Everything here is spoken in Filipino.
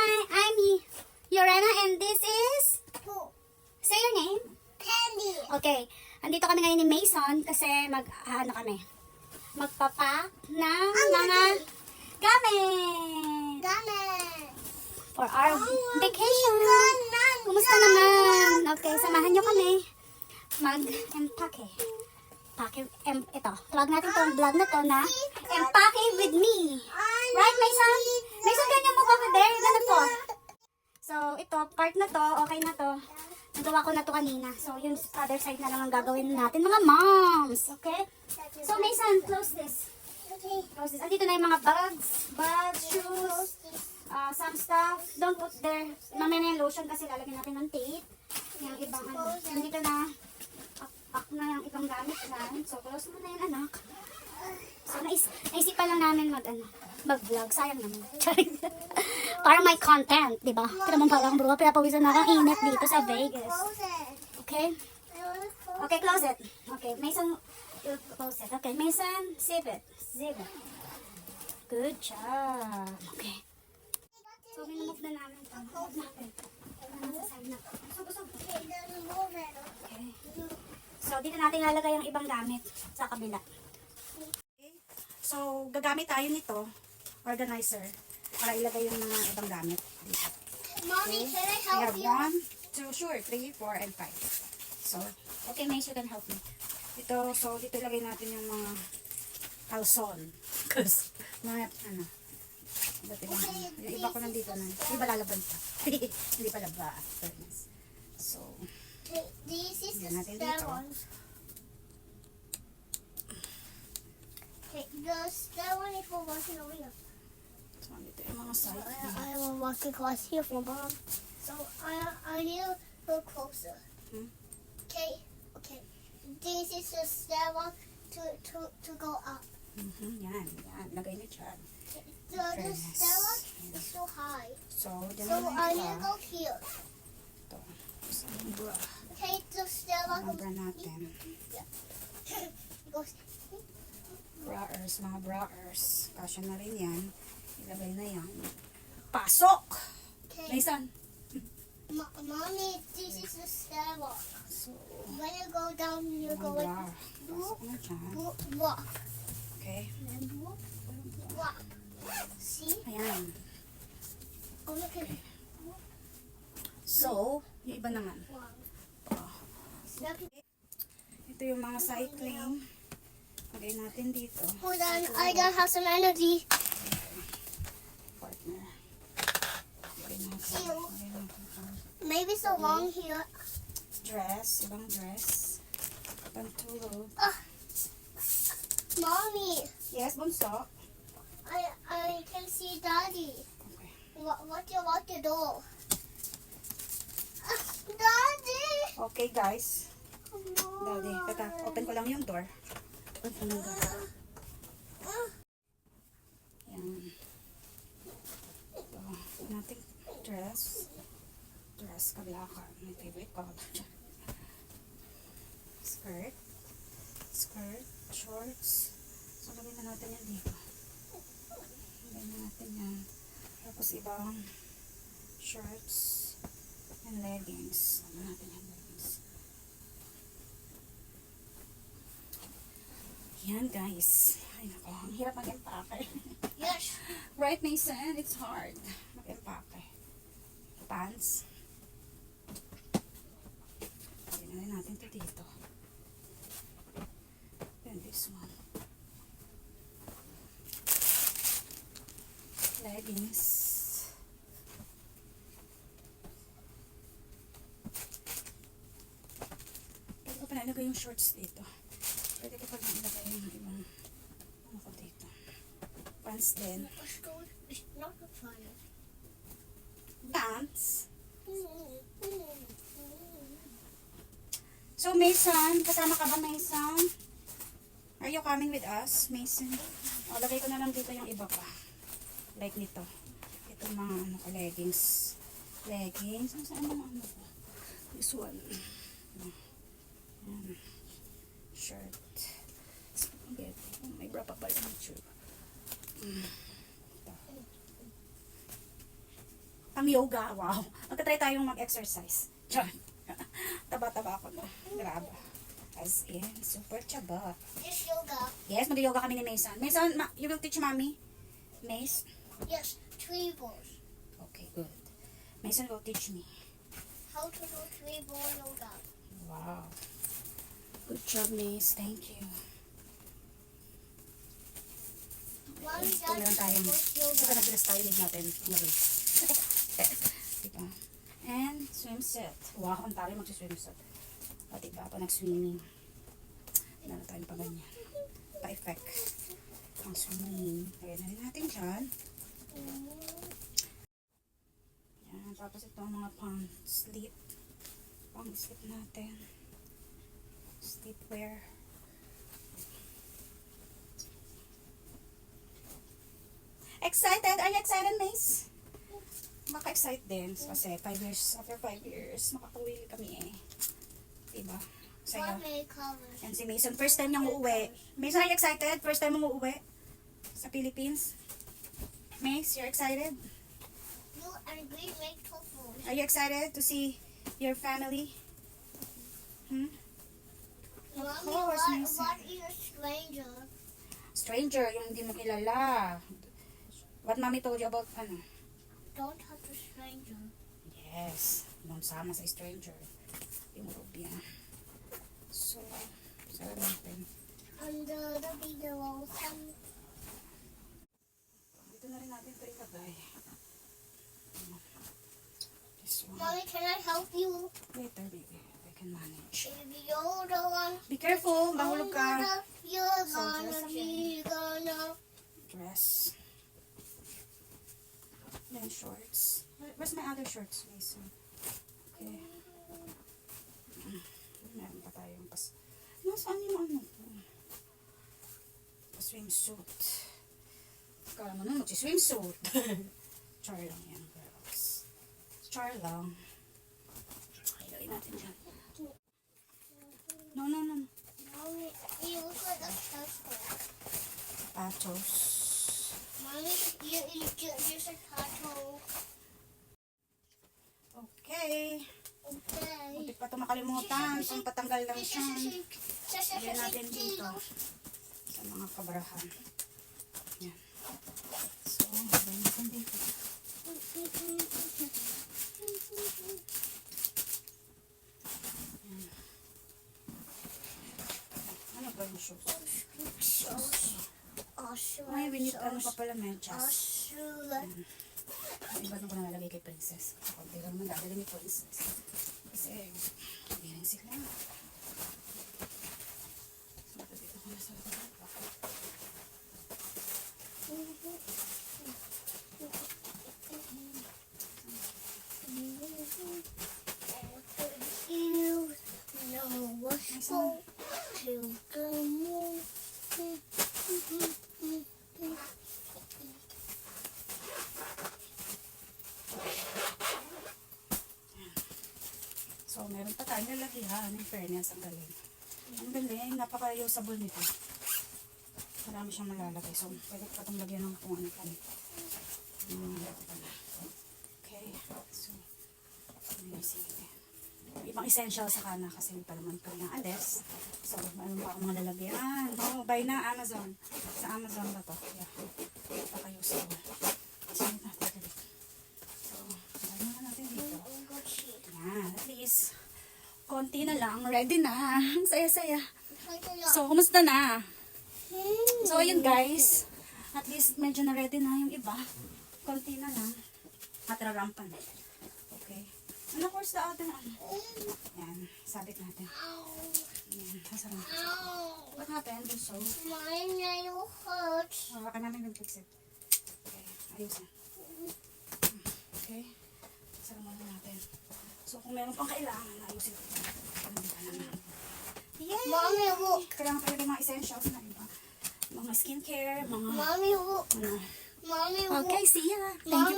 Hi, I'm Yorena and this is... Say your name. Candy. Okay, andito kami ngayon ni Mason kasi magpapak ng mga gamit for our vacation. Kumusta naman? Okay, samahan nyo kami mag-empake. Ito, tawag natin itong vlog na to na Empake with me. Right, Mason? Mason, ganyan mo ba ka there? Ganun to. So, ito, part na to, okay na to. Nagawa ko na to kanina. So, yung other side na lang ang gagawin natin, mga moms. Okay? So, Mason, close this. Close this. Andito na yung mga bags, shoes, some stuff. Don't put there. Mamaya na yung lotion kasi lalagyan natin ng tape. Yung ibang ano. Andito na. Pack na yung ibang gamit dyan. So, close mo na yung anak. So, naisipan lang namin mag-vlog. Sayang naman. Para may content, di ba? Pero naman parang bro, pinapawisan na kang init dito sa Vegas. Okay? Okay, close it. Okay, Mason, you close it. Okay, Mason, zip it. Good job. Okay. So, minumove na namin ito. Move natin. Nasa side na. Okay. So, dito natin ilalagay yung ibang gamit sa kabila. Okay. So, gagamit tayo nito, organizer, para ilagay yung mga ibang gamit dito. Mommy, Okay. can I We help have you? 1, 2, sure, 3, 4, and 5. So, okay, Mace, you can help me. Ito, so, dito ilagay natin yung mga kalson. Kasi, mga, ba't ibang, yung iba ko nandito na, hindi ba lalaban pa? Hindi pa laba. Fairness. So, This is the yan natin spare dito. one. Okay, the spare one is for washing over here. So, dito yung mga side. I will wash it across here for mom. So I need to go closer. Okay. This is the stair one to go up. Yan. Lagay na dyan. The stair one is so high. So, dyan So na I yung need to iba. go here. Ito. So, yung bra. Okay, the stair one Mga bra natin. goes. Mga brawers. Kasya na rin yan. Ilagay na yan. Pasok! Okay. Mason! Mommy, this is the stair one. So, When you go down, you mga go bra. like Pasok na dyan. walk. Okay? And walk. See? Ayan. Oh, look at it. So, yung iba naman. Wow. Oh. Ito yung mga cycling. Lagay natin dito. Hold on, I gotta have some energy. Partner. Lagay natin. Ew. Lagay natin. Maybe so long here. Dress. Ibang dress. Pantulog. Mommy, Yes, bunso. I can see Daddy. Okay. What you want to do? Daddy! Okay, guys. Daddy, tata, open ko lang yung door. Open ko lang yung door. Yan. So, nating dress. Dress, kablakan. My favorite color. Skirt. Shorts. So, lagyan na natin yan dito. Lagyan na natin yan. Tapos ibang shirts and leggings. Lagyan natin yung leggings. Yan, guys. Ay, nako. Ang hirap mag-empake. Yes. Right, Mason? It's hard mag-empake. Pants. Lagyan na rin natin ito dito. And this one. Leggings. Pwede ko pa nalagay yung shorts dito. Pwede ko pa nalagay yung ibang ano ko dito. Pants din. It's not fun. Pants. So, Mason, kasama ka ba, Mason? Are you coming with us, Mason? O, lagay ko na lang dito yung iba pa. Like nito. Itong mga ano ko, leggings. Leggings? Saan mga ano ko? This one. Yan. Shirt. Spaghetti. May bra pa pala yung tube. Ito. Pang yoga. Wow. Magka-try tayong mag-exercise. Diyan. Taba-taba ako na. Grabe. As in, super taba. This yoga. Yes, mag-yoga kami ni Mason. Mason, you will teach mommy? Mace? Yes, tree balls. Okay, good. Mason will teach me. How to do tree ball yoga. Wow. Good job, Mace. Thank you. Mommy, Ito meron that's tayong, yoga. ito nag-styling natin. Diba? And swimsuit. Wow, ang tari mag-swimsuit. O diba, pa nag-swimming. Meron tayong pa ganyan. Pa-effect. Ang swimming. Lagyan na rin natin dyan. Yan, tapos ito ang mga pang-sleep. Pang-sleep natin. Sleepwear. Excited? Are you excited, Mace? Maka-excite din. Kasi 5 years, after 5 years, makakauwi kami eh. Diba? Saya. Mommy colors. And si Mason, first time niyang uuwi. Mason, are you excited? First time mong uuwi sa Philippines? Mace, you're excited? You and green make tofu. Are you excited to see your family? Hmm? Mommy, course, Mason. what is a stranger? Stranger, yung hindi mo kilala. What mommy told you about, ano? Don't touch a stranger. Yes. Don't sama sa stranger. Yung Rubia. So, sarap natin. Under the below some. Dito na rin natin ito ilagay. This one. Mommy, can I help you? Later, baby. I can manage. If you're the one. Be careful. Mahulog ka. You're Soldiers gonna again. be gonna. Dress. Then shorts. Where's my other shorts, Mason? Okay. Meron pa tayong pas... Nasaan yung ano? Swimsuit. Kala mo na mag-swimsuit. Char lang yan, girls. Char lang. Ilagay natin dyan. No. Mommy, you look like a turtle. Patos. Mommy, you're just a turtle. Okay. Okay. Muntik pa ito makalimutan. Kung patanggal lang siya. Lagyan natin dito. Sa mga kabrahan. Yan. So, lagyan natin dito. Yan. Ano ba yung shoes? Ay, winit ano pa pala medyas. Iba nung ko nalalagay kay Princess. Kunti lang naman dadali ni Princess. Kasi, hindi rin sila. So, dito ko na sa loob. You know what's going to the moon. So, meron pa tayong lalagyan. In fairness, ang galing. Ang galing. Napaka-usable nito. Marami siyang malalagay. So, pwede pa itong lagyan ng kung ano pa. Okay. So, ibang essential sa kana kasi may palaman pa ng alis. So, meron pa akong mga lalagyan. Oh, buy na Amazon. Sa Amazon ba to? Yeah. Napaka-usable. Sunod natin dito. So, lagyan na natin dito. Yan, at least, konti na lang, ready na. Ang saya-saya. So, kumusta na? So, ayun guys. At least, medyo na ready na yung iba. Konti na lang. At rarampan. Okay. And of course, the other one. Yan, sabit natin. Yan, kasarap. What happened? So, My nail hurts. hawakan namin yung fix it. Okay, ayusin. Okay. Kasarap muna natin. So, kung meron pang kailangan, ayusin ko. Yay! Mommy, look. Kailangan pa rin yung mga essentials na iba. Mga skincare, mga... Mommy, look. ano. Mommy, look. Okay, see ya. Thank you. Mommy,